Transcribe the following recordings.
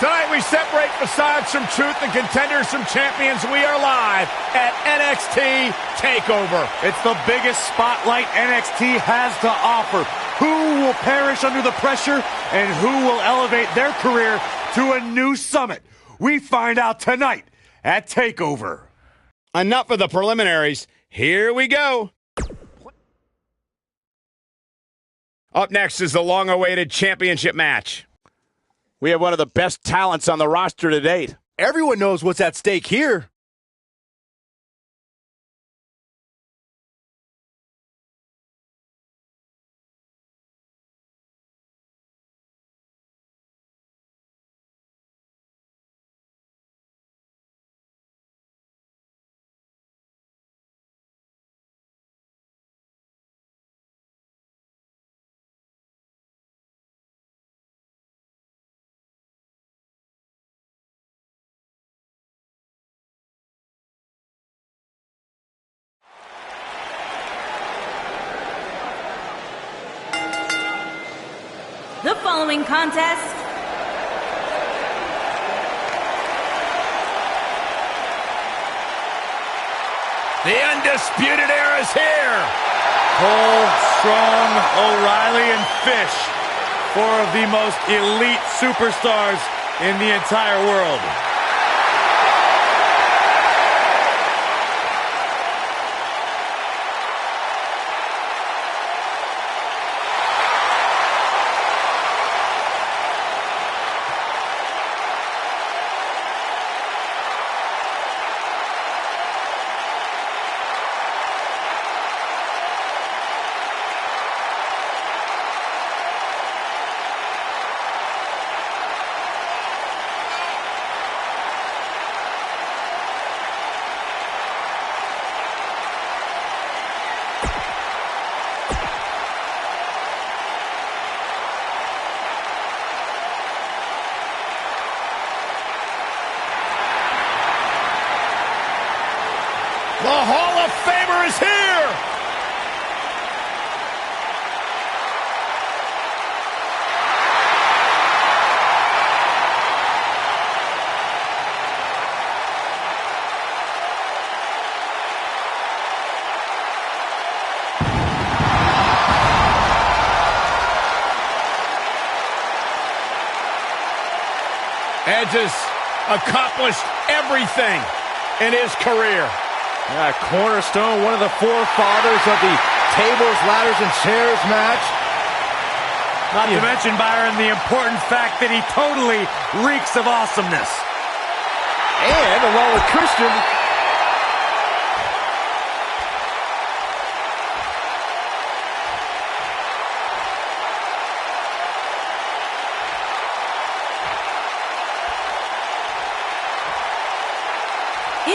Tonight we separate facades from truth and contenders from champions. We are live at NXT TakeOver. It's the biggest spotlight NXT has to offer. Who will perish under the pressure and who will elevate their career to a new summit? We find out tonight at TakeOver. Enough of the preliminaries. Here we go. Up next is the long-awaited championship match. We have one of the best talents on the roster to date. Everyone knows what's at stake here. The following contest the Undisputed Era is here. Cole, Strong, O'Reilly, and Fish. Four of the most elite superstars in the entire world. The Hall of Famer is here! Edge has accomplished everything in his career. Yeah, cornerstone, one of the forefathers of the tables, ladders, and chairs match. Not to mention, Byron, the important fact that he totally reeks of awesomeness. And along with Christian,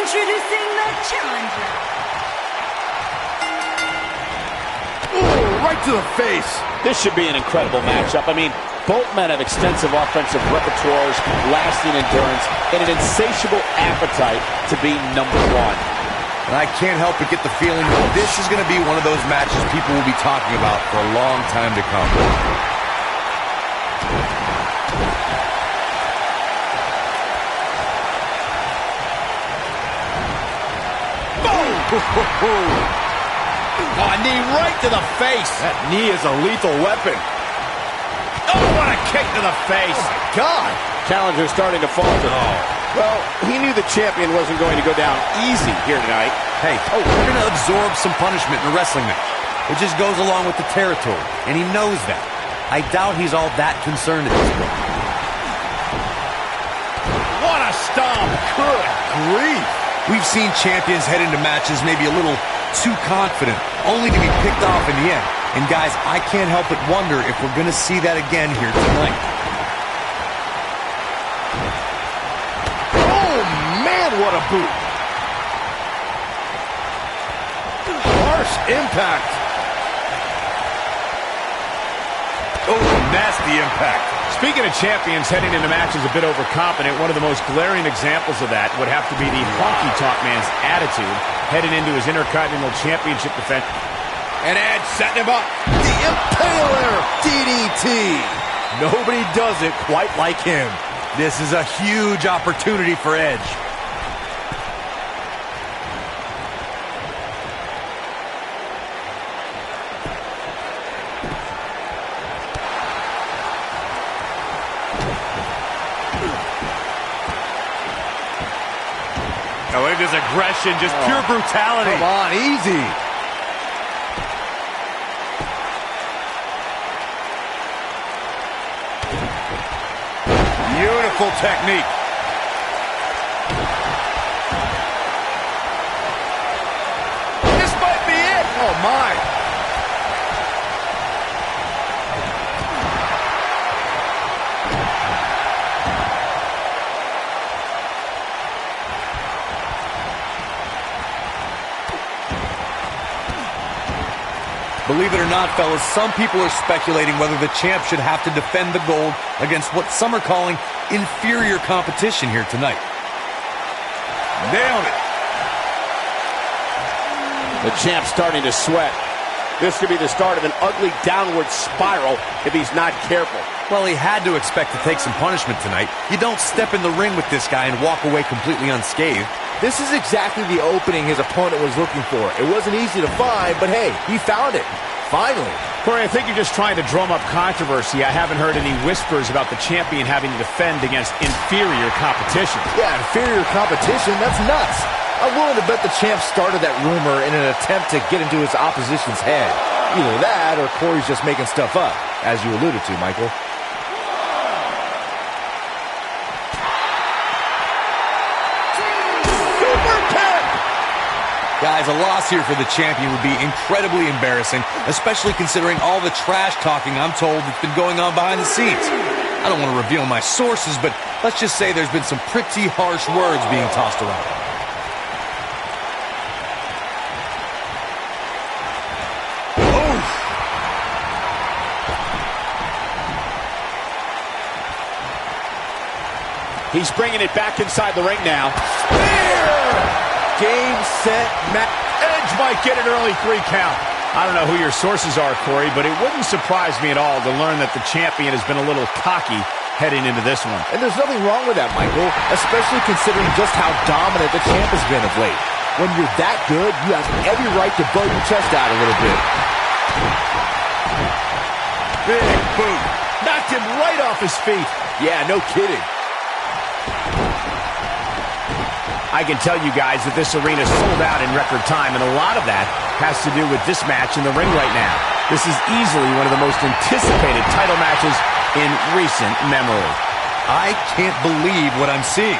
introducing the challenger. ooh, right to the face. This should be an incredible matchup. I mean, both men have extensive offensive repertoires, lasting endurance, and an insatiable appetite to be number one. And I can't help but get the feeling that this is going to be one of those matches people will be talking about for a long time to come. Oh, a knee right to the face. That knee is a lethal weapon. Oh, what a kick to the face. Oh, my God. Challenger's starting to falter. Well, he knew the champion wasn't going to go down easy here tonight. Hey, we're going to absorb some punishment in a wrestling match. It just goes along with the territory, and he knows that. I doubt he's all that concerned at this point. What a stomp. Good grief. We've seen champions head into matches maybe a little too confident, only to be picked off in the end. And guys, I can't help but wonder if we're going to see that again here tonight. Oh, man, what a boot. Harsh impact. Oh, nasty impact. Speaking of champions heading into matches a bit overconfident, one of the most glaring examples of that would have to be the honky-tonk man's attitude heading into his Intercontinental Championship defense. And Edge setting him up. The Impaler DDT. Nobody does it quite like him. This is a huge opportunity for Edge. Oh, look at this aggression, just pure brutality. Come on, easy. Beautiful technique. This might be it. Oh, my. Believe it or not, fellas, some people are speculating whether the champ should have to defend the gold against what some are calling inferior competition here tonight. Nailed it. The champ's starting to sweat. This could be the start of an ugly downward spiral if he's not careful. Well, he had to expect to take some punishment tonight. You don't step in the ring with this guy and walk away completely unscathed. This is exactly the opening his opponent was looking for. It wasn't easy to find, but hey, he found it. Finally. Corey, I think you're just trying to drum up controversy. I haven't heard any whispers about the champion having to defend against inferior competition. Yeah, inferior competition? That's nuts. I'm willing to bet the champ started that rumor in an attempt to get into his opposition's head. Either that or Corey's just making stuff up, as you alluded to, Michael. Guys, a loss here for the champion would be incredibly embarrassing, especially considering all the trash talking I'm told that's been going on behind the scenes. I don't want to reveal my sources, but let's just say there's been some pretty harsh words being tossed around. He's bringing it back inside the ring now. Game, set, match. Edge might get an early 3 count. I don't know who your sources are, Corey, but it wouldn't surprise me at all to learn that the champion has been a little cocky heading into this one. And there's nothing wrong with that, Michael, especially considering just how dominant the champ has been of late. When you're that good, you have every right to blow your chest out a little bit. Big boot. Knocked him right off his feet. Yeah, no kidding. I can tell you guys that this arena sold out in record time, and a lot of that has to do with this match in the ring right now. This is easily one of the most anticipated title matches in recent memory. I can't believe what I'm seeing.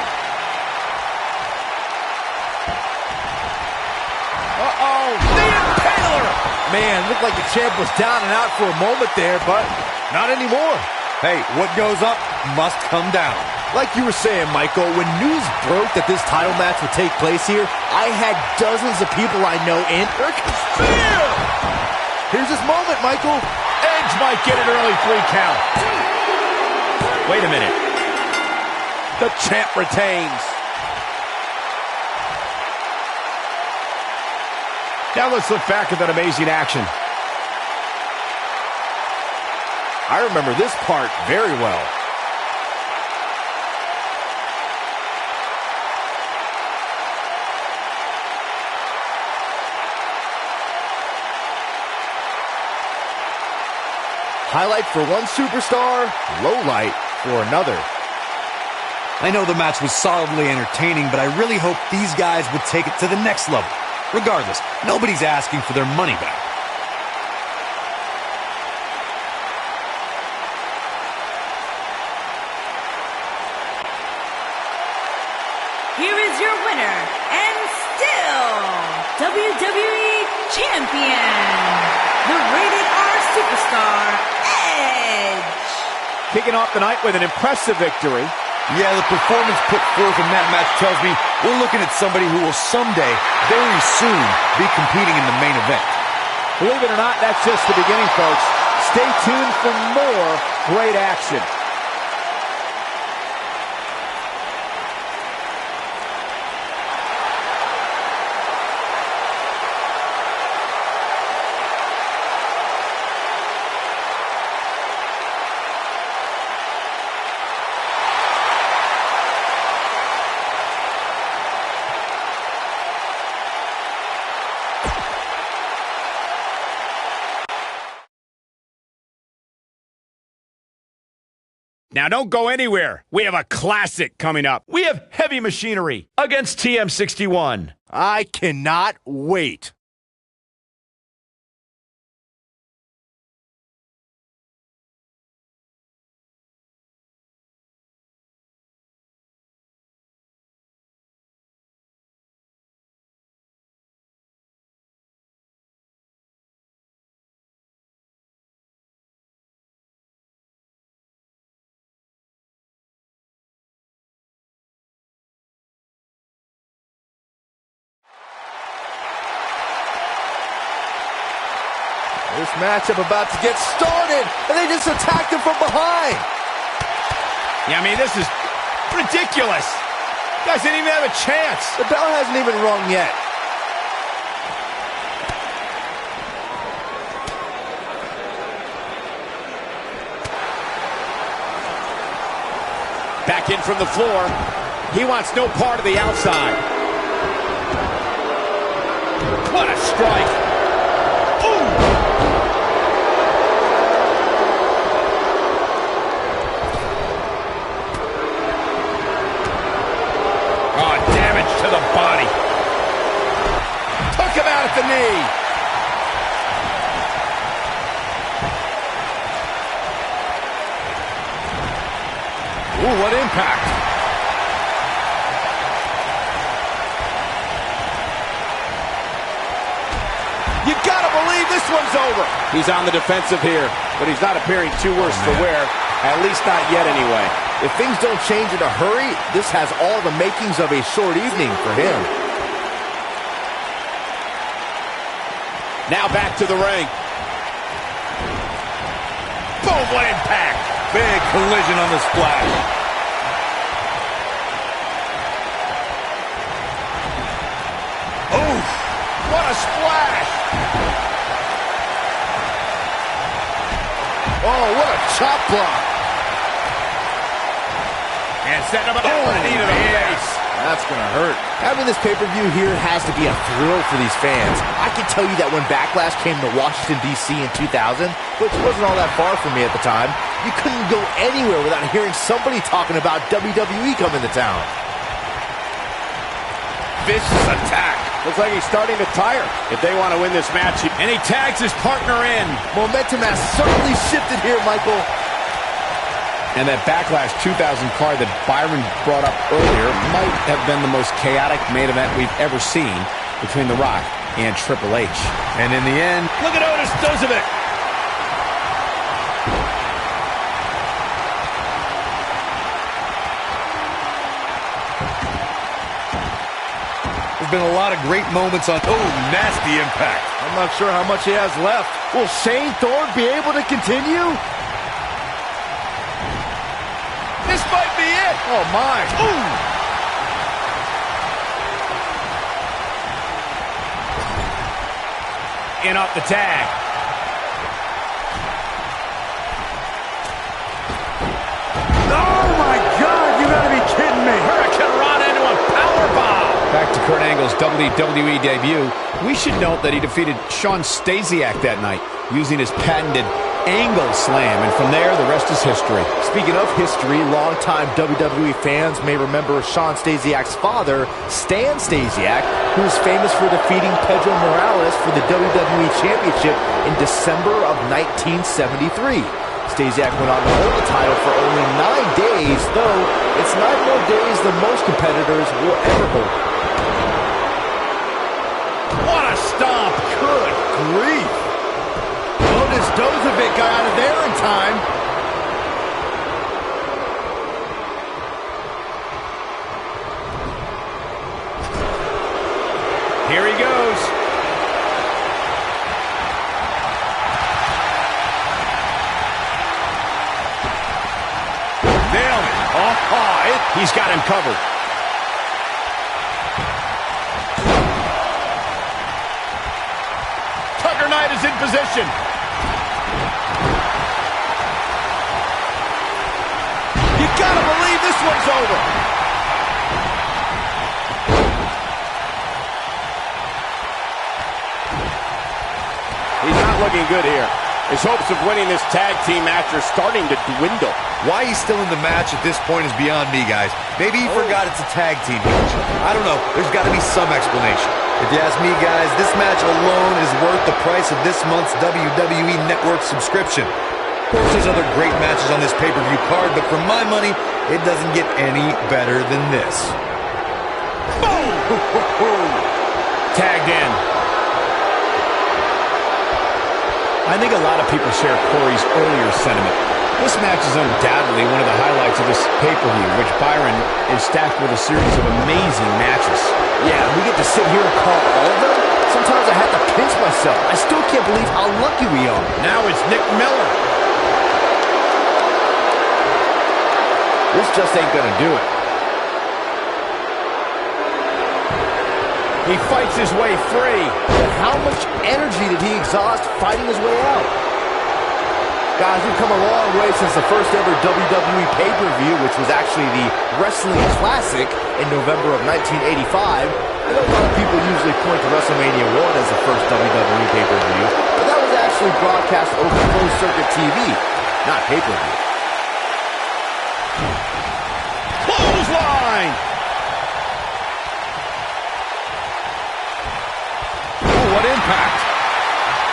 Uh-oh, the Impaler! Man, looked like the champ was down and out for a moment there, but not anymore. Hey, what goes up must come down. Like you were saying, Michael, when news broke that this title match would take place here, I had dozens of people I know in fear. Here's this moment, Michael. Edge might get an early 3 count. Wait a minute. The champ retains. Now let's look back at that amazing action. I remember this part very well. Highlight for one superstar, low light for another. I know the match was solidly entertaining, but I really hope these guys would take it to the next level. Regardless, nobody's asking for their money back. Here is your winner, and still WWE Champion, the Rated R Superstar, Edge. Kicking off the night with an impressive victory. Yeah, the performance put forth in that match tells me we're looking at somebody who will someday, very soon, be competing in the main event. Believe it or not, that's just the beginning, folks. Stay tuned for more great action. Now don't go anywhere. We have a classic coming up. We have Heavy Machinery against TM61. I cannot wait. This matchup about to get started, and they just attacked him from behind. Yeah, I mean, this is ridiculous. Guys didn't even have a chance. The bell hasn't even rung yet. Back in from the floor. He wants no part of the outside. What a strike. To the body. Took him out at the knee. Ooh, what impact. You gotta believe this one's over. He's on the defensive here, but he's not appearing too worse for wear. At least not yet anyway. If things don't change in a hurry, this has all the makings of a short evening for him. Now back to the ring. Boom, what impact. Big collision on the splash. Oof, what a splash. Oh, what a chop block. And setting up a knee to the face. That's going to hurt. Having this pay-per-view here has to be a thrill for these fans. I can tell you that when Backlash came to Washington, D.C. in 2000, which wasn't all that far from me at the time, you couldn't go anywhere without hearing somebody talking about WWE coming to town. Vicious attack. Looks like he's starting to tire if they want to win this match. And he tags his partner in. Momentum has certainly shifted here, Michael. And that Backlash 2000 card that Byron brought up earlier might have been the most chaotic main event we've ever seen between The Rock and Triple H. And in the end, look at Otis does of it. there's been a lot of great moments on... Oh, nasty impact. I'm not sure how much he has left. Will Shane Thorne be able to continue? This might be it. Oh, my. Ooh. In off the tag. Oh, my God. You gotta be kidding me. Hurricane Rana into a powerbomb. Back to Kurt Angle's WWE debut. We should note that he defeated Shawn Stasiak that night using his patented angle slam, and from there, the rest is history. Speaking of history, longtime WWE fans may remember Shawn Stasiak's father, Stan Stasiak, who is famous for defeating Pedro Morales for the WWE Championship in December of 1973. Stasiak went on to hold the title for only 9 days, though it's 9 more days than most competitors will ever hold. What a stomp! Good grief! Otis Dozovic got out of there in time. Here he goes. Nailed it. Oh, he's got him covered. Tucker Knight is in position. You gotta believe this one's over. He's not looking good here. His hopes of winning this tag team match are starting to dwindle. Why he's still in the match at this point is beyond me, guys. Maybe he forgot it's a tag team match. I don't know. There's got to be some explanation. If you ask me, guys, this match alone is worth the price of this month's WWE Network subscription. Of course, there's other great matches on this pay-per-view card, but for my money, it doesn't get any better than this. Boom! Tagged in. I think a lot of people share Corey's earlier sentiment. This match is undoubtedly one of the highlights of this pay-per-view, which Byron is stacked with a series of amazing matches. Yeah, we get to sit here and call all of them? Sometimes I have to pinch myself. I still can't believe how lucky we are. Now it's Nick Miller. This just ain't gonna do it. He fights his way free. But how much energy did he exhaust fighting his way out? Guys, we've come a long way since the first ever WWE pay-per-view, which was actually the Wrestling Classic in November of 1985. I know a lot of people usually point to WrestleMania 1 as the first WWE pay-per-view, but that was actually broadcast over closed-circuit TV, not pay-per-view. Clothesline! Oh, what impact!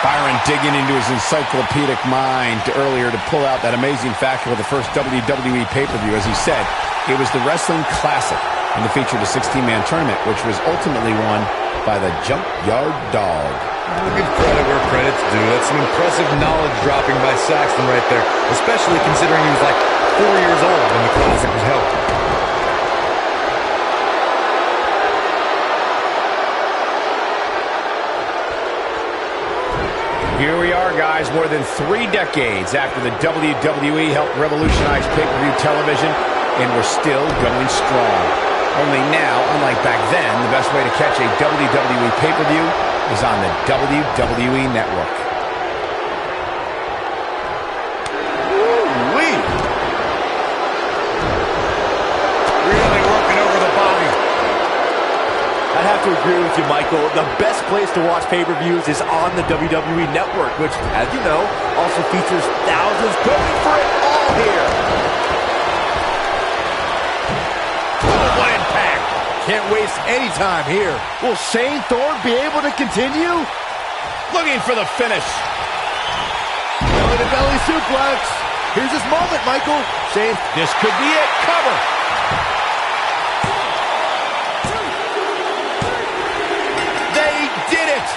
Byron digging into his encyclopedic mind earlier to pull out that amazing fact of the first WWE pay-per-view. As he said, it was the Wrestling Classic, and it featured a 16-man tournament, which was ultimately won by the Junkyard Dog. I'll give credit where credit's due. That's some impressive knowledge dropping by Saxton right there, especially considering he was like 4 years old when the Classic was held. Here we are, guys, more than 3 decades after the WWE helped revolutionize pay-per-view television, and we're still going strong. Only now, unlike back then, the best way to catch a WWE pay-per-view is on the WWE Network. Woo-wee! Really working over the body. I'd have to agree with you, Michael. The best place to watch pay-per-views is on the WWE Network, which, as you know, also features thousands going for it all here. Oh, what impact! Can't waste any time here. Will Shane Thorne be able to continue? Looking for the finish. Belly-to-belly suplex. Here's his moment, Michael. Shane, This could be it. Cover. They did it.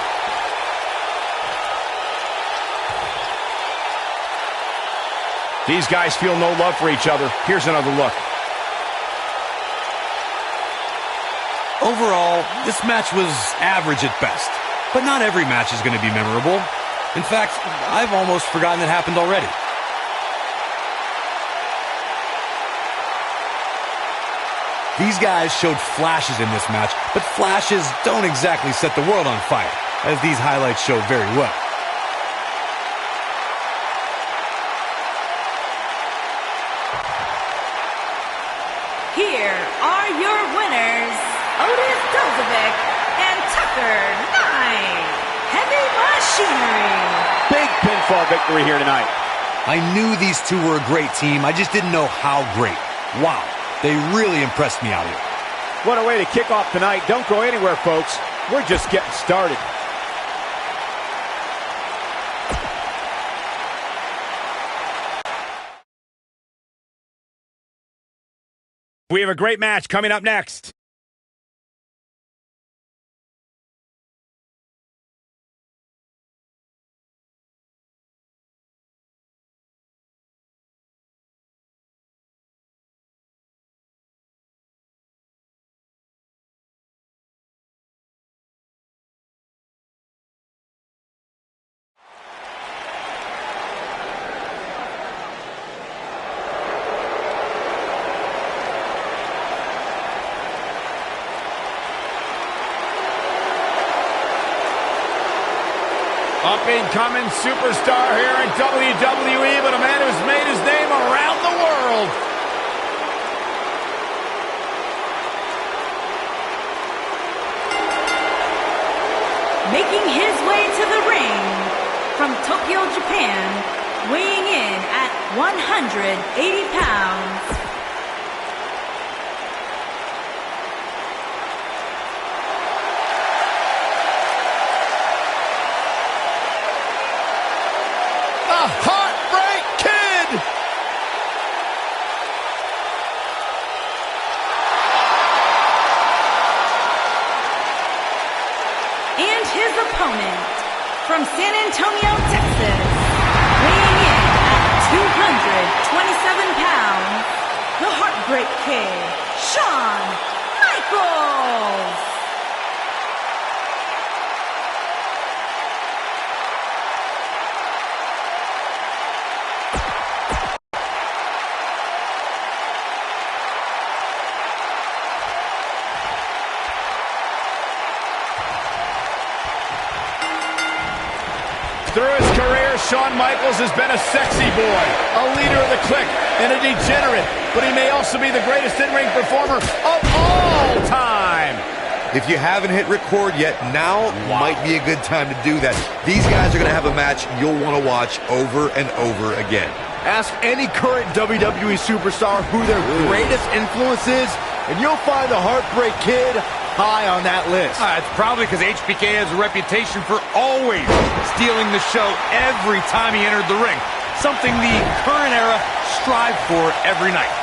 These guys feel no love for each other. Here's another look. Overall, this match was average at best. But not every match is going to be memorable. In fact, I've almost forgotten it happened already. These guys showed flashes in this match, but flashes don't exactly set the world on fire, as these highlights show very well. Here are your winners, Otis Dozovic and Tucker 9. Heavy Machinery. Big pinfall victory here tonight. I knew these two were a great team, I just didn't know how great. Wow, they really impressed me out here. What a way to kick off tonight. Don't go anywhere, folks. We're just getting started. We have a great match coming up next. Up-and-coming superstar here in WWE, but a man who's made his name around the world. Making his way to the ring from Tokyo, Japan, weighing in at 180 pounds. Heartbreak Kid! And his opponent, from San Antonio, Texas, weighing in at 227 pounds, the Heartbreak Kid, Shawn Michaels. Through his career, Shawn Michaels has been a sexy boy, a leader of the clique, and a degenerate, but he may also be the greatest in-ring performer of all time. If you haven't hit record yet, now might be a good time to do that. These guys are going to have a match you'll want to watch over and over again. Ask any current WWE superstar who their greatest influence is, and you'll find the Heartbreak Kid high on that list. It's probably because HBK has a reputation for always stealing the show every time he entered the ring, something the current era strive for every night.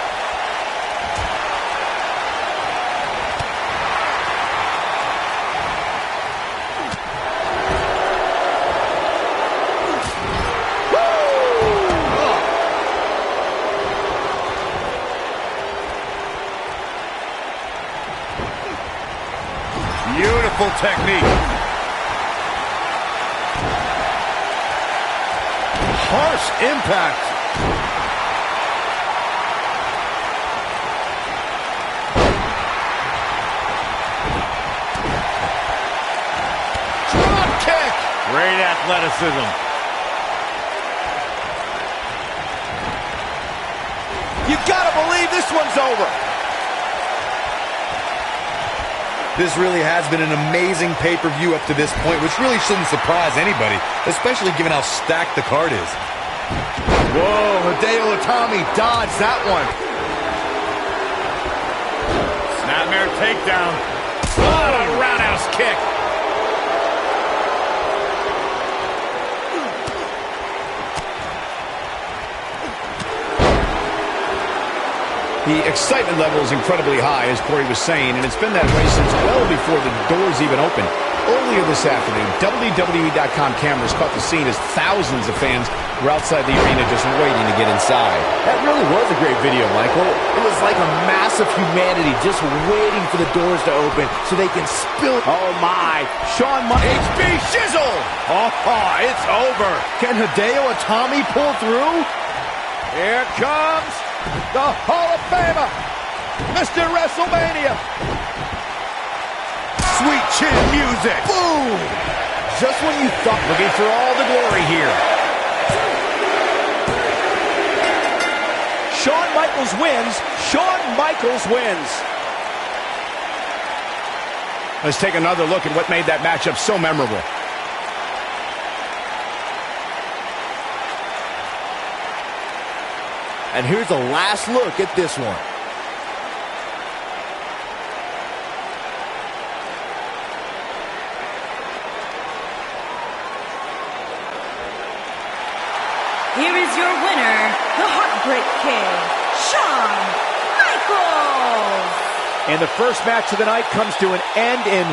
Beautiful technique. Harsh impact. Drop kick! Great athleticism. You gotta believe this one's over. This really has been an amazing pay-per-view up to this point, which really shouldn't surprise anybody, especially given how stacked the card is. Whoa, Hideo Itami dodged that one. Snapmare takedown. What a roundhouse kick! The excitement level is incredibly high, as Corey was saying, and it's been that way since well before the doors even opened. Earlier this afternoon, WWE.com cameras caught the scene as thousands of fans were outside the arena just waiting to get inside. That really was a great video, Michael. It was like a mass of humanity just waiting for the doors to open so they can spill. Oh my! Shawn Michaels. HB Shizzle! Oh, it's over. Can Hideo Itami pull through? Here comes the Hall of Famer, Mr. WrestleMania. Sweet chin music. Boom! Just when you thought. Looking for all the glory here. Shawn Michaels wins. Shawn Michaels wins. Let's take another look at what made that matchup so memorable. And here's a last look at this one. Here is your winner, the Heartbreak Kid, Shawn Michaels. And the first match of the night comes to an end in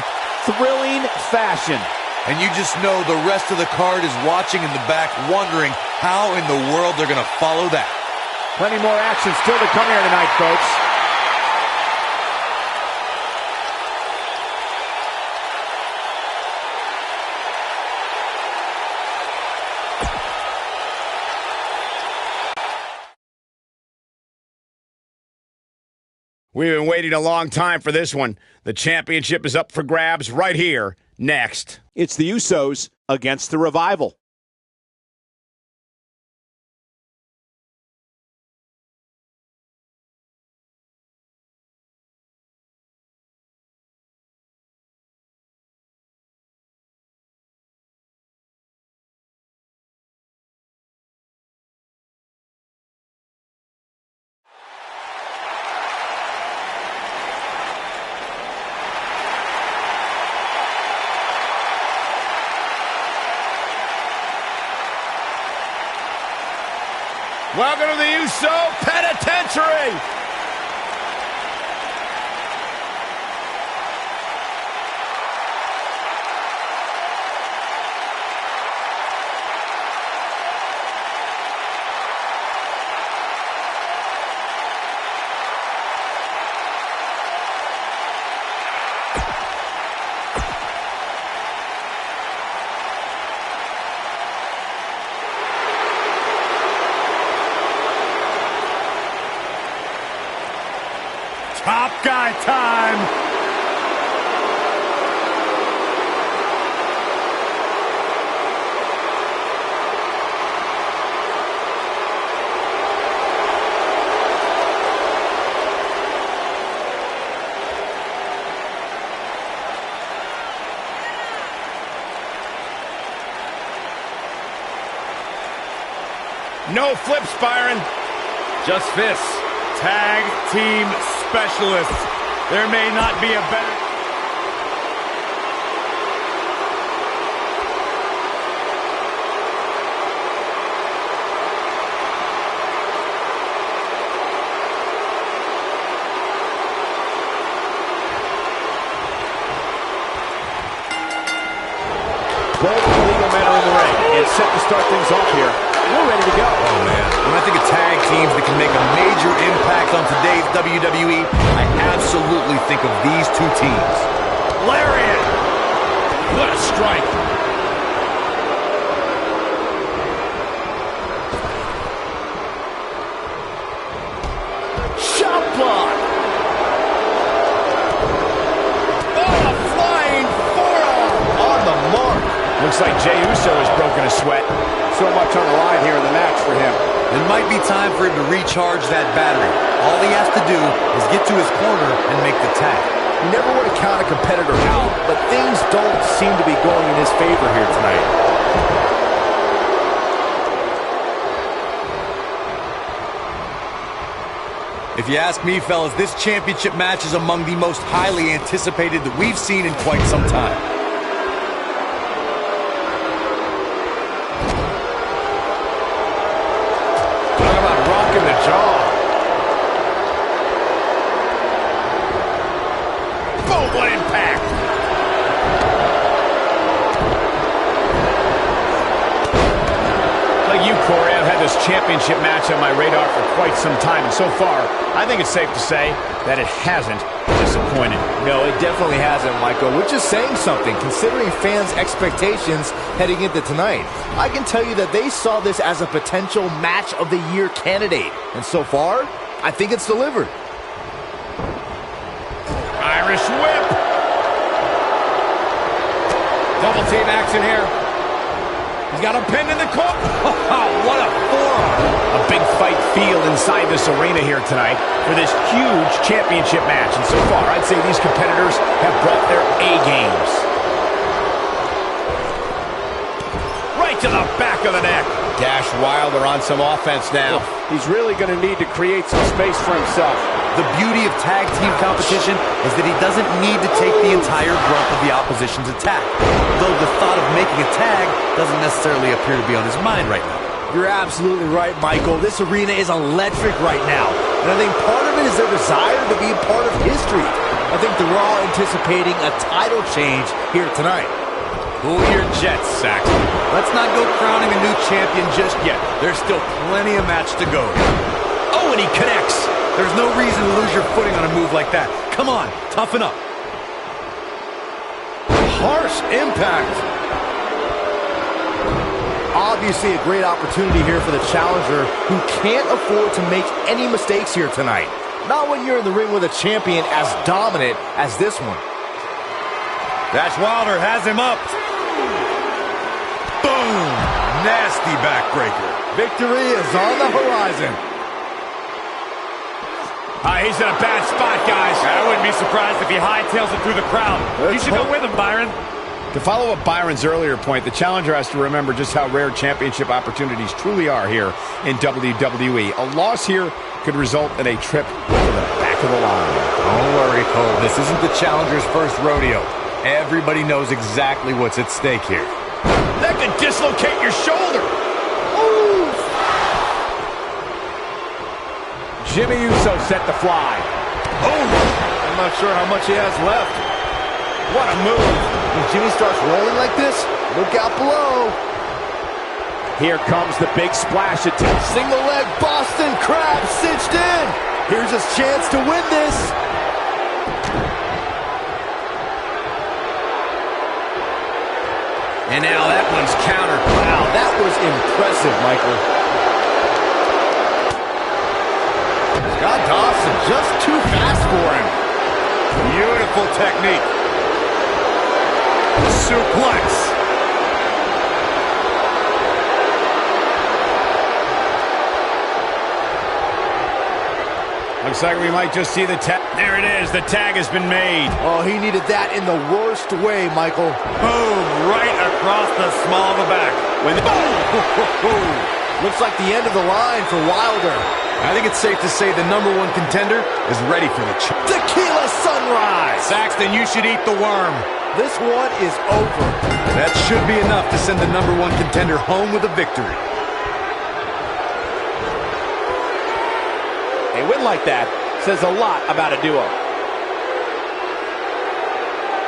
thrilling fashion. And you just know the rest of the card is watching in the back, wondering how in the world they're going to follow that. Plenty more action still to come here tonight, folks. We've been waiting a long time for this one. The championship is up for grabs right here, next. It's the Usos against the Revival. Welcome to the USO Penitentiary. Top guy time. No flips, Byron. Just fists. Tag team specialists. There may not be a better... Both illegal men are in the ring and set to start things off here. We're ready to go. Oh, man. When I think of tag teams that can make a major impact on today's WWE, I absolutely think of these two teams. Lariat! What a strike. Shot block! Oh, a flying forearm! On the mark. Looks like Jey Uso has broken a sweat. So much on the line here in the match for him. It might be time for him to recharge that battery. All he has to do is get to his corner and make the tag. You never want to count a competitor out, but things don't seem to be going in his favor here tonight. If you ask me, fellas, this championship match is among the most highly anticipated that we've seen in quite some time. In the jaw. Boom, what impact. Like you, Corey, I've had this championship match on my radar for quite some time, and so far, I think it's safe to say that it hasn't disappointed. No, it definitely hasn't, Michael, which is saying something, considering fans' expectations heading into tonight. I can tell you that they saw this as a potential match of the year candidate, and so far, I think it's delivered. Irish whip. Double team action here. He's got a pin in the corner. Oh, what a forearm. A big fight feel inside this arena here tonight for this huge championship match. And so far, I'd say these competitors have brought their A games. Right to the back of the neck. Dash Wilder on some offense now. He's really going to need to create some space for himself. The beauty of tag team competition is that he doesn't need to take the entire brunt of the opposition's attack, though the thought of making a tag doesn't necessarily appear to be on his mind right now. You're absolutely right, Michael. This arena is electric right now, and I think part of it is their desire to be part of history. I think they're all anticipating a title change here tonight. Cool your jets, Saxon. Let's not go crowning a new champion just yet. There's still plenty of match to go. Oh, and he connects. There's no reason to lose your footing on a move like that. Come on, toughen up. Harsh impact. Obviously a great opportunity here for the challenger who can't afford to make any mistakes here tonight. Not when you're in the ring with a champion as dominant as this one. Dash Wilder has him up. Boom! Nasty backbreaker. Victory is on the horizon. He's in a bad spot, guys. I wouldn't be surprised if he hightails it through the crowd. You should go with him, Byron. To follow up Byron's earlier point, the challenger has to remember just how rare championship opportunities truly are here in WWE. A loss here could result in a trip to the back of the line. Don't worry, Cole. This isn't the challenger's first rodeo. Everybody knows exactly what's at stake here. That could dislocate your shoulder. Ooh. Jimmy Uso set to fly. Oh, I'm not sure how much he has left. What a move. When Jimmy starts rolling like this, look out below. Here comes the big splash attempt. Single leg Boston Crab cinched in. Here's his chance to win this. And now that one's countered. Wow, that was impressive, Michael. Scott Dawson just too fast for him. Beautiful technique. Suplex. Looks like we might just see the tag. There it is. The tag has been made. Oh, he needed that in the worst way, Michael. Boom, right across the small of the back. Looks like the end of the line for Wilder. I think it's safe to say the #1 contender is ready for the Tequila Sunrise. Saxton, you should eat the worm. This one is over. That should be enough to send the #1 contender home with a victory. A win like that says a lot about a duo.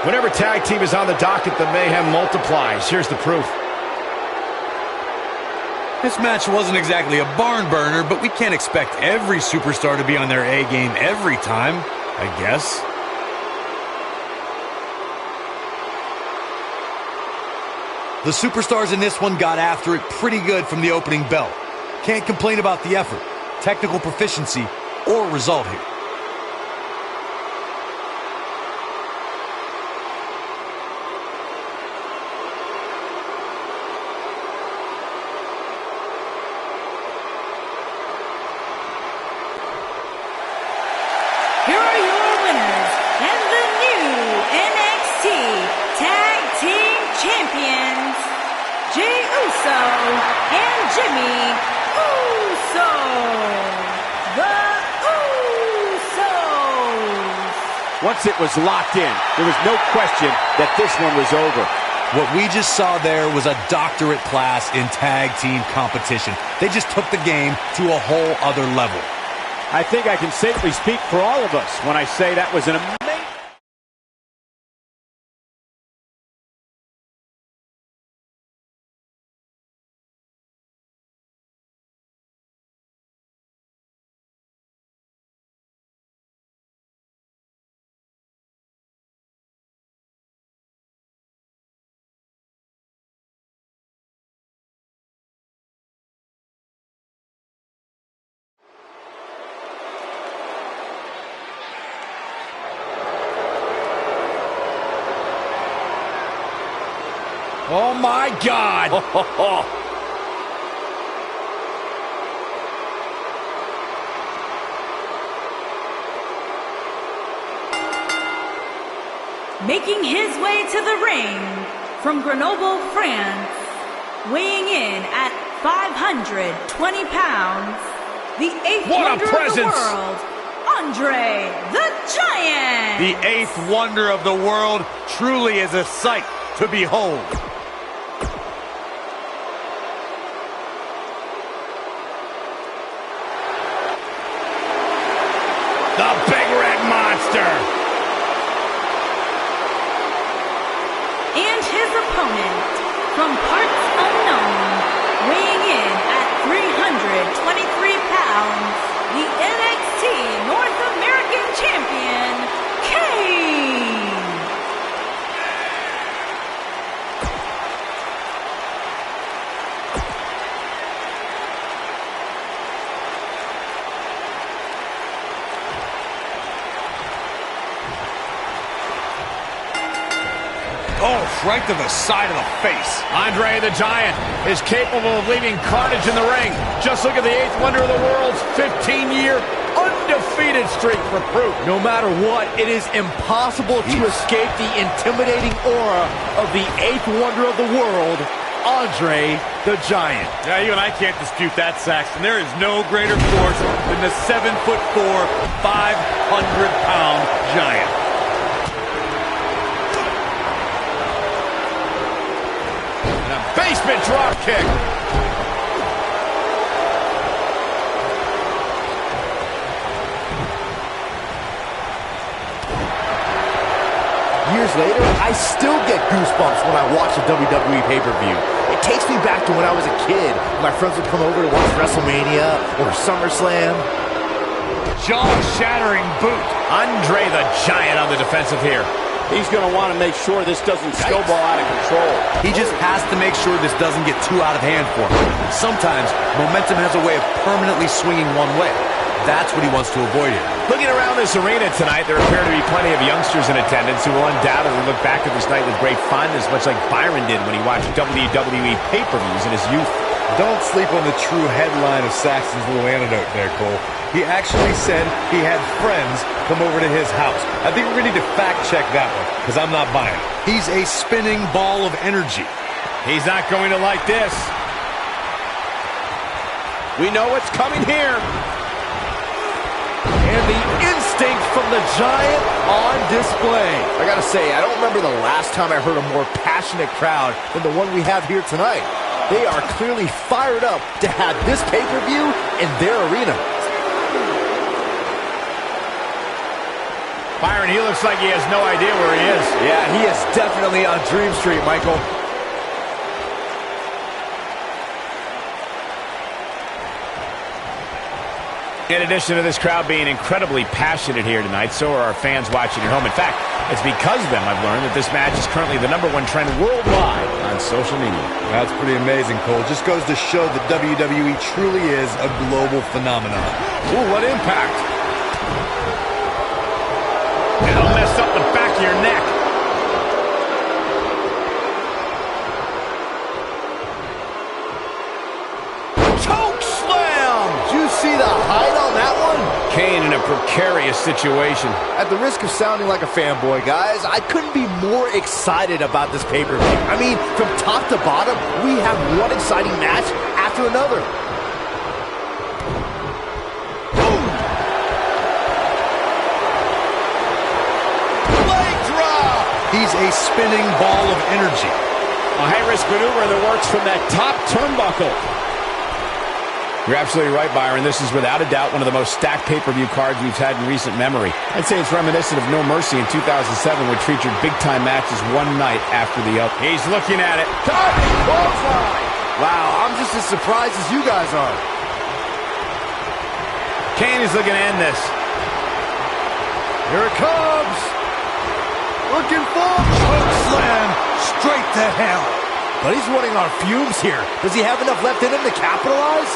Whenever tag team is on the docket, the mayhem multiplies. Here's the proof. This match wasn't exactly a barn burner, but we can't expect every superstar to be on their A game every time, I guess. The superstars in this one got after it pretty good from the opening bell. Can't complain about the effort, technical proficiency, or result here. Here are your winners and the new NXT Tag Team Champions, Jey Uso and Jimmy Uso. The Usos. Once it was locked in, there was no question that this one was over. What we just saw there was a doctorate class in tag team competition. They just took the game to a whole other level. I think I can safely speak for all of us when I say that was an amazing... Oh, my God. Making his way to the ring from Grenoble, France, weighing in at 520 pounds, the eighth wonder of the world, Andre the Giant. The eighth wonder of the world truly is a sight to behold. The Big Red Monster. And his opponent, from parts unknown, weighing in at 323 pounds, the NXT North American Champion, Kane. Oh, right to the side of the face. Andre the Giant is capable of leaving carnage in the ring. Just look at the eighth wonder of the world's 15-year undefeated streak for proof. No matter what, it is impossible to escape the intimidating aura of the eighth wonder of the world, Andre the Giant. Yeah, you and I can't dispute that, Saxton. There is no greater force than the 7'4", 500-pound giant. Basement drop kick. Years later, I still get goosebumps when I watch a WWE pay-per-view. It takes me back to when I was a kid. My friends would come over to watch WrestleMania or SummerSlam. Jaw-shattering boot. Andre the Giant on the defensive here. He's going to want to make sure this doesn't snowball out of control. He just has to make sure this doesn't get too out of hand for him. Sometimes, momentum has a way of permanently swinging one way. That's what he wants to avoid here. Looking around this arena tonight, there appear to be plenty of youngsters in attendance who will undoubtedly look back at this night with great fondness, much like Byron did when he watched WWE pay-per-views in his youth. Don't sleep on the true headline of Saxton's little antidote there, Cole. He actually said he had friends come over to his house. I think we're going to need to fact-check that one, because I'm not buying it. He's a spinning ball of energy. He's not going to like this. We know what's coming here. And the instinct from the Giant on display. I gotta say, I don't remember the last time I heard a more passionate crowd than the one we have here tonight. They are clearly fired up to have this pay-per-view in their arena. Byron, he looks like he has no idea where he is. Yeah, he is definitely on Dream Street, Michael. In addition to this crowd being incredibly passionate here tonight, so are our fans watching at home. In fact, it's because of them I've learned that this match is currently the #1 trend worldwide on social media. That's pretty amazing, Cole. Just goes to show that WWE truly is a global phenomenon. Ooh, what impact. That'll mess up the back of your neck. Choke slam! Did you see the height on that one? Kane in a precarious situation. At the risk of sounding like a fanboy, guys, I couldn't be more excited about this pay-per-view. I mean, from top to bottom, we have one exciting match after another. He's a spinning ball of energy. A high-risk maneuver that works from that top turnbuckle. You're absolutely right, Byron. This is without a doubt one of the most stacked pay-per-view cards we've had in recent memory. I'd say it's reminiscent of No Mercy in 2007, which featured big-time matches one night after the other. He's looking at it. Diving clothesline! Wow, I'm just as surprised as you guys are. Kane is looking to end this. Here it comes! Looking for Choke slam straight to hell. But he's running on fumes here. Does he have enough left in him to capitalize?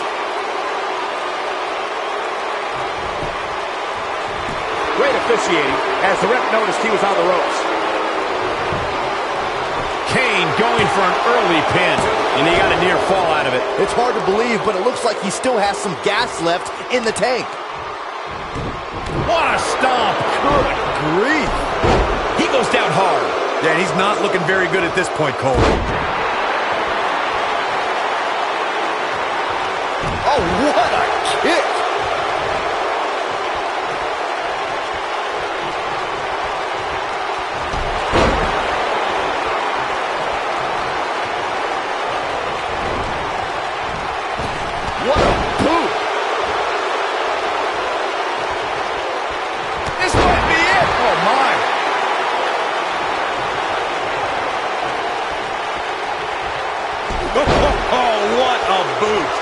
Great officiating as the ref noticed he was on the ropes. Kane going for an early pin, and he got a near fall out of it. It's hard to believe, but it looks like he still has some gas left in the tank. What a stomp! Good grief! He goes down hard. Yeah, and he's not looking very good at this point, Cole. Oh, what a kick! What a boot! This might be it! Oh, my! Oh, what a boot.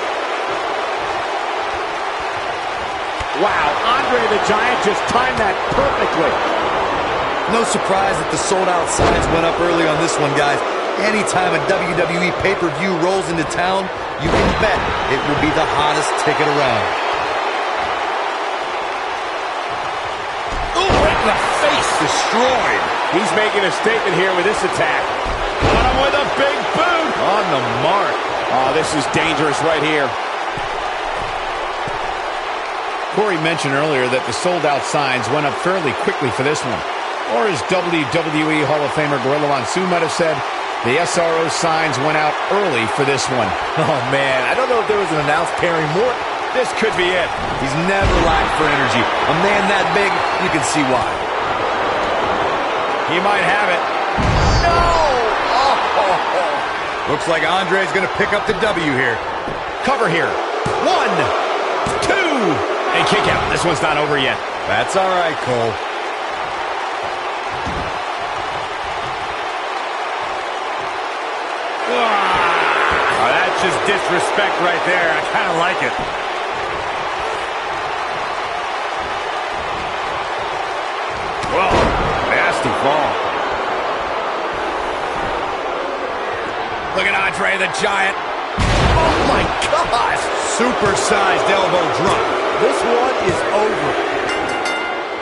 Wow, Andre the Giant just timed that perfectly. No surprise that the sold-out signs went up early on this one, guys. Anytime a WWE pay-per-view rolls into town, you can bet it will be the hottest ticket around. Ooh, right in the face. Destroyed. He's making a statement here with this attack. Got him with a big boot. On the mark. Oh, this is dangerous right here. Corey mentioned earlier that the sold-out signs went up fairly quickly for this one. Or as WWE Hall of Famer Gorilla Monsoon might have said, the SRO signs went out early for this one. Oh, man, I don't know if there was an announced pairing more. This could be it. He's never lacked for energy. A man that big, you can see why. He might have it. No! Oh. Looks like Andre's going to pick up the W here. Cover here. 1, 2, and kick out. This one's not over yet. That's all right, Cole. disrespect right there. I kind of like it. Whoa, nasty fall. Look at Andre the Giant. Oh, my gosh. Supersized elbow drop. This one is over.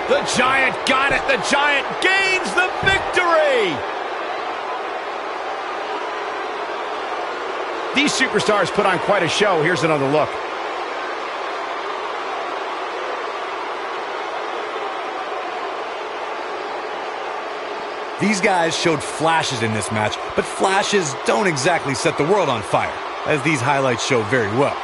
The Giant got it. The Giant gains the victory. These superstars put on quite a show. Here's another look. These guys showed flashes in this match, but flashes don't exactly set the world on fire, as these highlights show very well.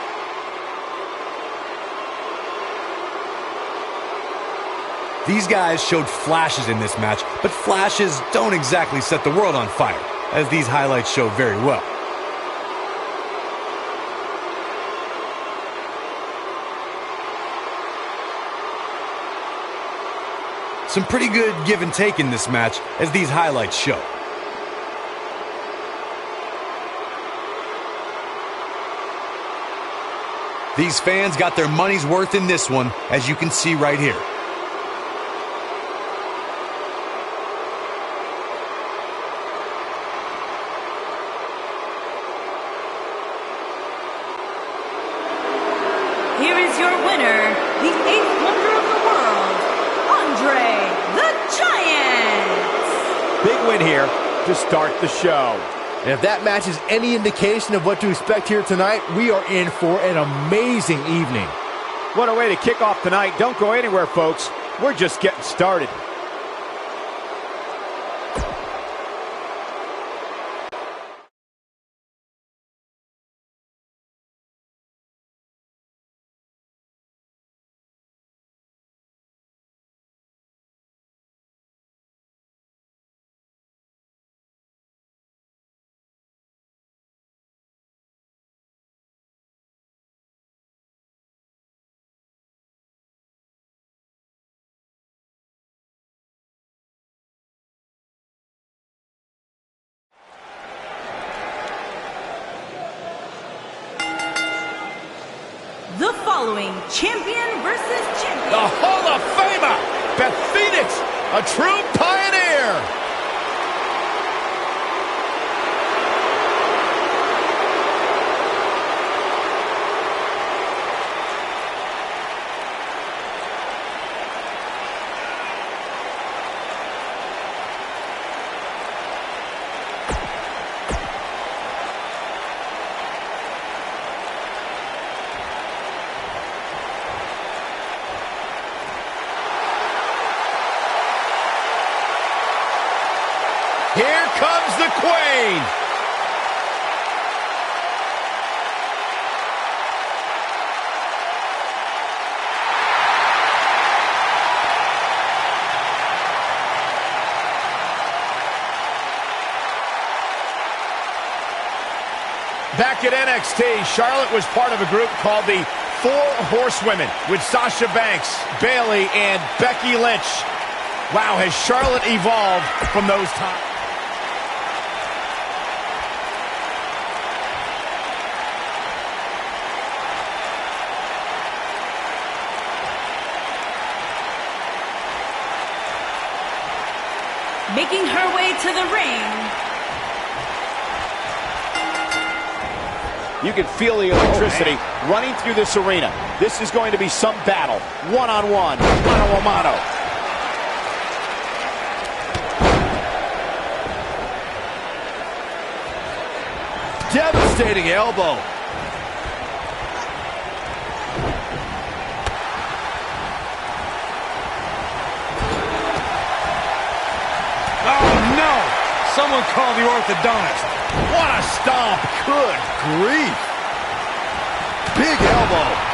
These guys showed flashes in this match, but flashes don't exactly set the world on fire, as these highlights show very well. Some pretty good give and take in this match, as these highlights show. These fans got their money's worth in this one, as you can see right here. Here is your winner, the 8th wonder of the world, Andre the Giant! Big win here to start the show. And if that match is any indication of what to expect here tonight, we are in for an amazing evening. What a way to kick off tonight. Don't go anywhere, folks. We're just getting started. The following champion versus champion. The Hall of Famer, Beth Phoenix, a true pioneer. Here comes the Queen. Back at NXT, Charlotte was part of a group called the Four Horsewomen with Sasha Banks, Bayley, and Becky Lynch. Wow, has Charlotte evolved from those times? Making her way to the ring. You can feel the electricity running through this arena. This is going to be some battle. One-on-one, mano-a-mano. Devastating elbow. Oh, no! Someone call the orthodontist. What a stomp. Good grief. Big elbow.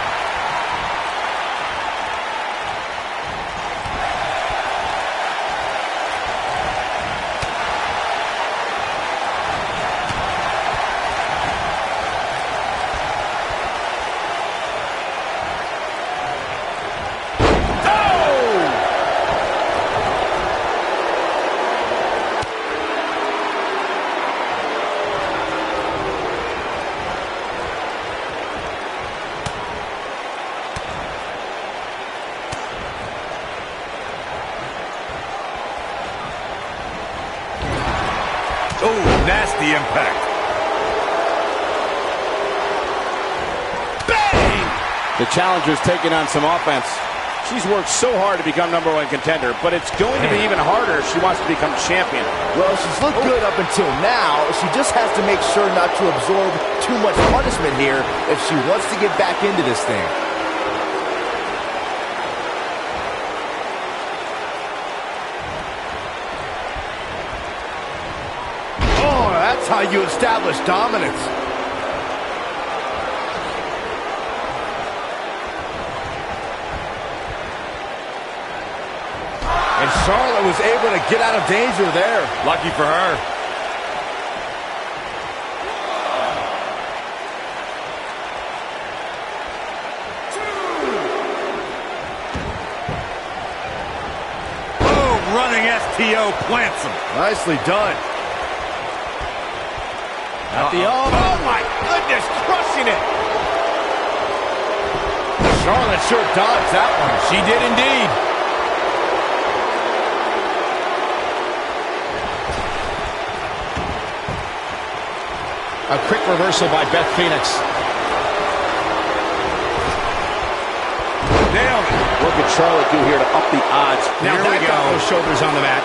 Oh, nasty impact. Bang! The challenger's taking on some offense. She's worked so hard to become #1 contender, but it's going to be even harder if she wants to become champion. Well, she's looked good up until now. She just has to make sure not to absorb too much punishment here if she wants to get back into this thing. Oh, that's how you establish dominance. And Charlotte was able to get out of danger there. Lucky for her. Boom, running STO plants him. Nicely done. At the elbow. Oh, my goodness, crushing it. Charlotte sure dodged that one. She did indeed. A quick reversal by Beth Phoenix. Nailed it. What could Charlotte do here to up the odds? Now Here we that go. got those shoulders on the mat.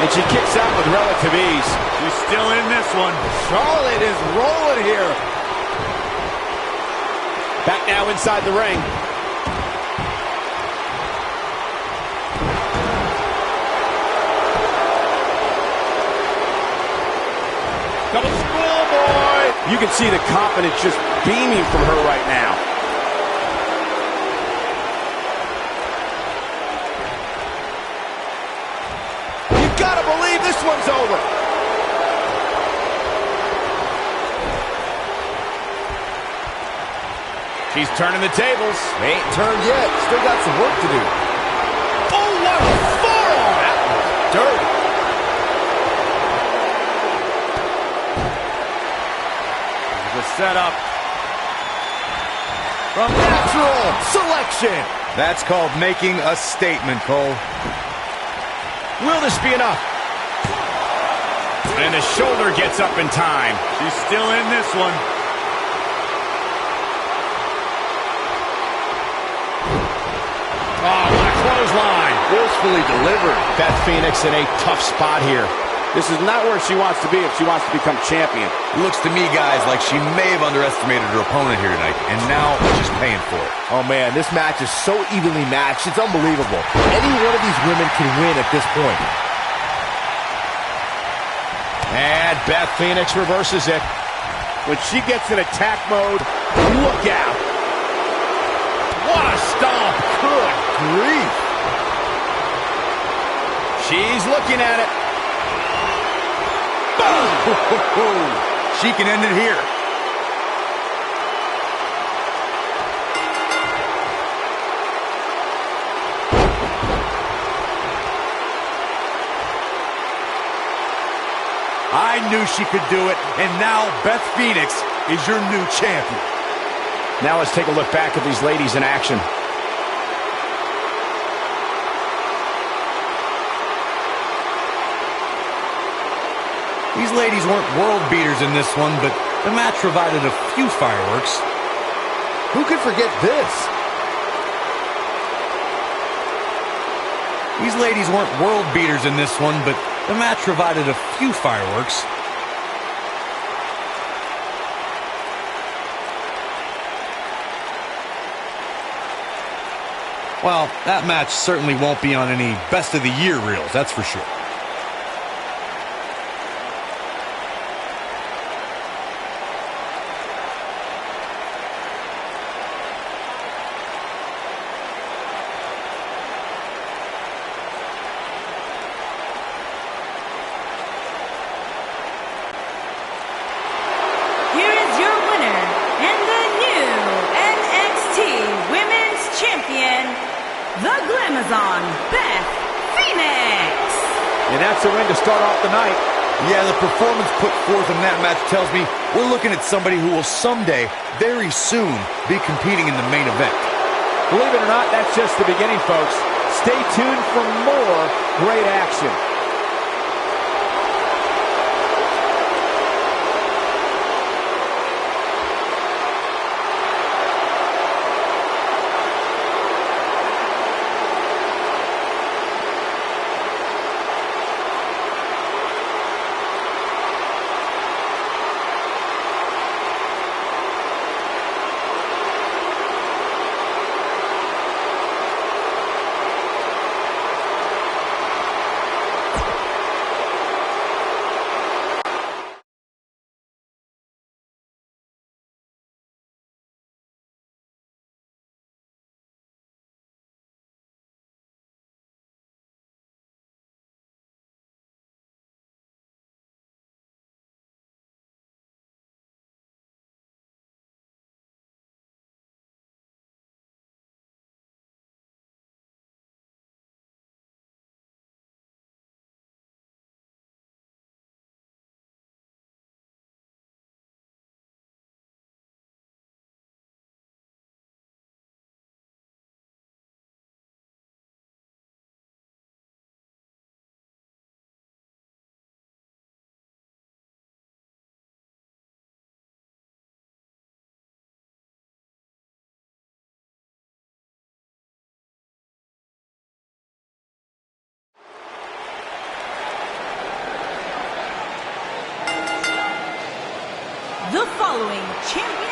And she kicks out with relative ease. She's still in this one. Charlotte is rolling here. Back now inside the ring. Double schoolboy. You can see the confidence just beaming from her right now. You gotta believe this one's over. She's turning the tables. They ain't turned yet. Still got some work to do. Oh, what a forearm! That was dirty. The setup. From natural selection. That's called making a statement, Cole. Will this be enough? And the shoulder gets up in time. She's still in this one. Oh, what a clothesline. Forcefully delivered. Beth Phoenix in a tough spot here. This is not where she wants to be if she wants to become champion. Looks to me, guys, like she may have underestimated her opponent here tonight, and now she's paying for it. Oh, man, this match is so evenly matched. It's unbelievable. Any one of these women can win at this point. And Beth Phoenix reverses it. When she gets in attack mode, look out. What a stomp. Good grief. She's looking at it. She can end it here. I knew she could do it, and now Beth Phoenix is your new champion. Now let's take a look back at these ladies in action. These ladies weren't world beaters in this one, but the match provided a few fireworks. Who could forget this? These ladies weren't world beaters in this one, but the match provided a few fireworks. Well, that match certainly won't be on any best of the year reels, that's for sure. Here is your winner and the new NXT Women's Champion, the Glamazon, Beth Phoenix. And that's a win to start off the night. Yeah, the performance put forth in that match tells me we're looking at somebody who will someday, very soon, be competing in the main event. Believe it or not, that's just the beginning, folks. Stay tuned for more great action. The following champion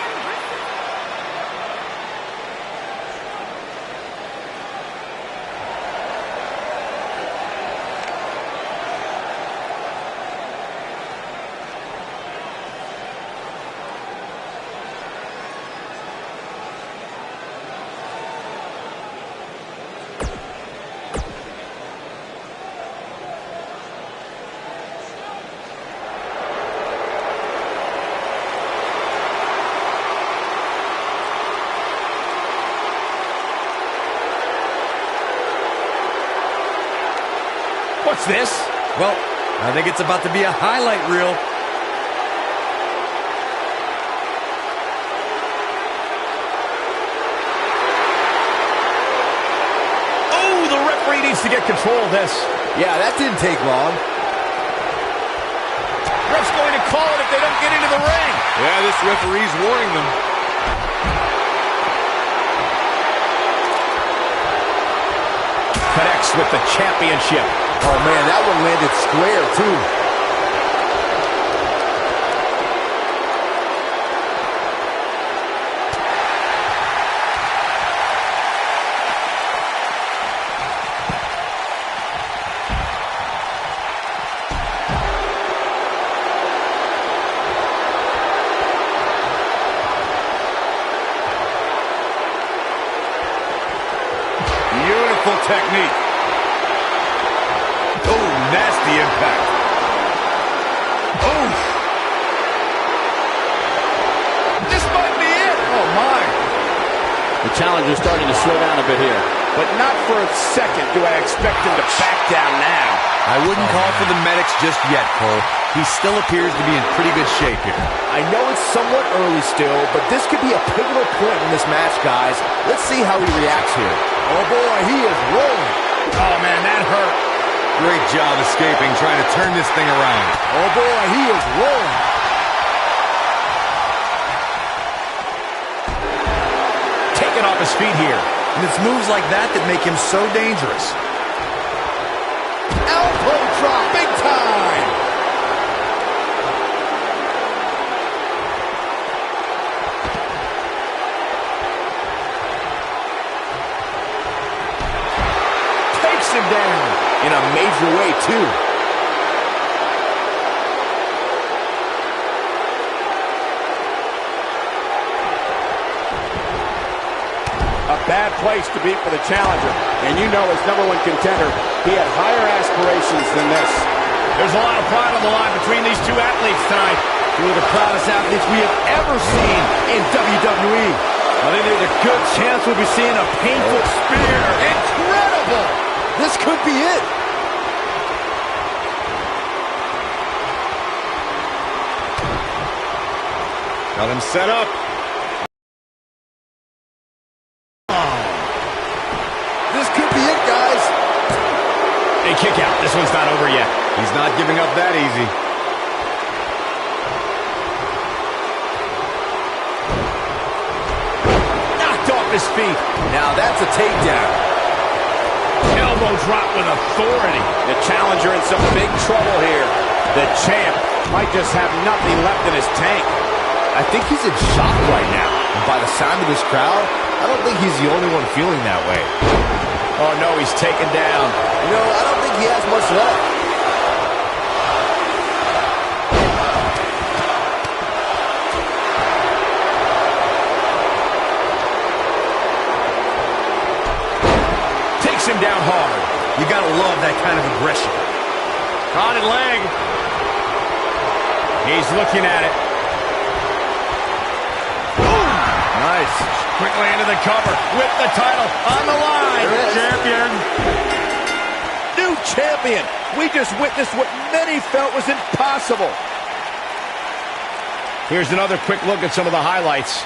What's this? Well, I think it's about to be a highlight reel. Oh, the referee needs to get control of this. Yeah, that didn't take long. Ref's going to call it if they don't get into the ring. Yeah, this referee's warning them. Connects with the championship. Oh, man, that one landed square, too. Beautiful technique. Oh, nasty impact. Oh. This might be it. Oh, my. The challenger's starting to slow down a bit here. But not for a second do I expect him to back down now. I wouldn't call for the medics just yet, Cole. He still appears to be in pretty good shape here. I know it's somewhat early still, but this could be a pivotal point in this match, guys. Let's see how he reacts here. Oh, boy, he is rolling. Oh, man, that hurt. Great job escaping, trying to turn this thing around. Oh, boy, he is rolling. Taken off his feet here. And it's moves like that that make him so dangerous. Elbow drop, big time. Takes him down in a major way, too. A bad place to be for the challenger. And you know, as #1 contender, he had higher aspirations than this. There's a lot of pride on the line between these two athletes tonight. Two of the proudest athletes we have ever seen in WWE. I think there's a good chance we'll be seeing a painful spear. Incredible! This could be it. Got him set up. This could be it, guys. A kick out. This one's not over yet. He's not giving up that easy. Knocked off his feet. Now that's a takedown. Elbow drop with authority. The challenger in some big trouble here. The champ might just have nothing left in his tank. I think he's in shock right now. And by the sound of this crowd, I don't think he's the only one feeling that way. Oh, no, he's taken down. You know, I don't think he has much left. Takes him down hard. You gotta love that kind of aggression. Caught leg. He's looking at it. Nice. Quickly into the cover with the title on the line. Champion. New champion. We just witnessed what many felt was impossible. Here's another quick look at some of the highlights.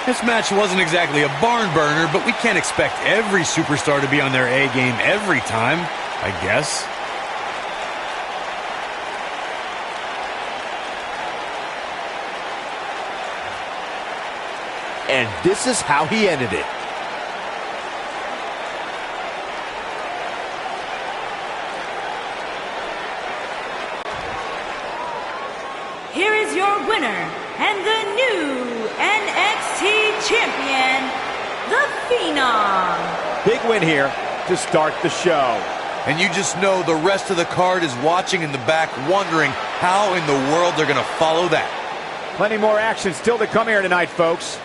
This match wasn't exactly a barn burner, but we can't expect every superstar to be on their A game every time, I guess. And this is how he ended it. winner and the new NXT champion, The Phenom. Big win here to start the show. And you just know the rest of the card is watching in the back, wondering how in the world they're going to follow that. Plenty more action still to come here tonight, folks.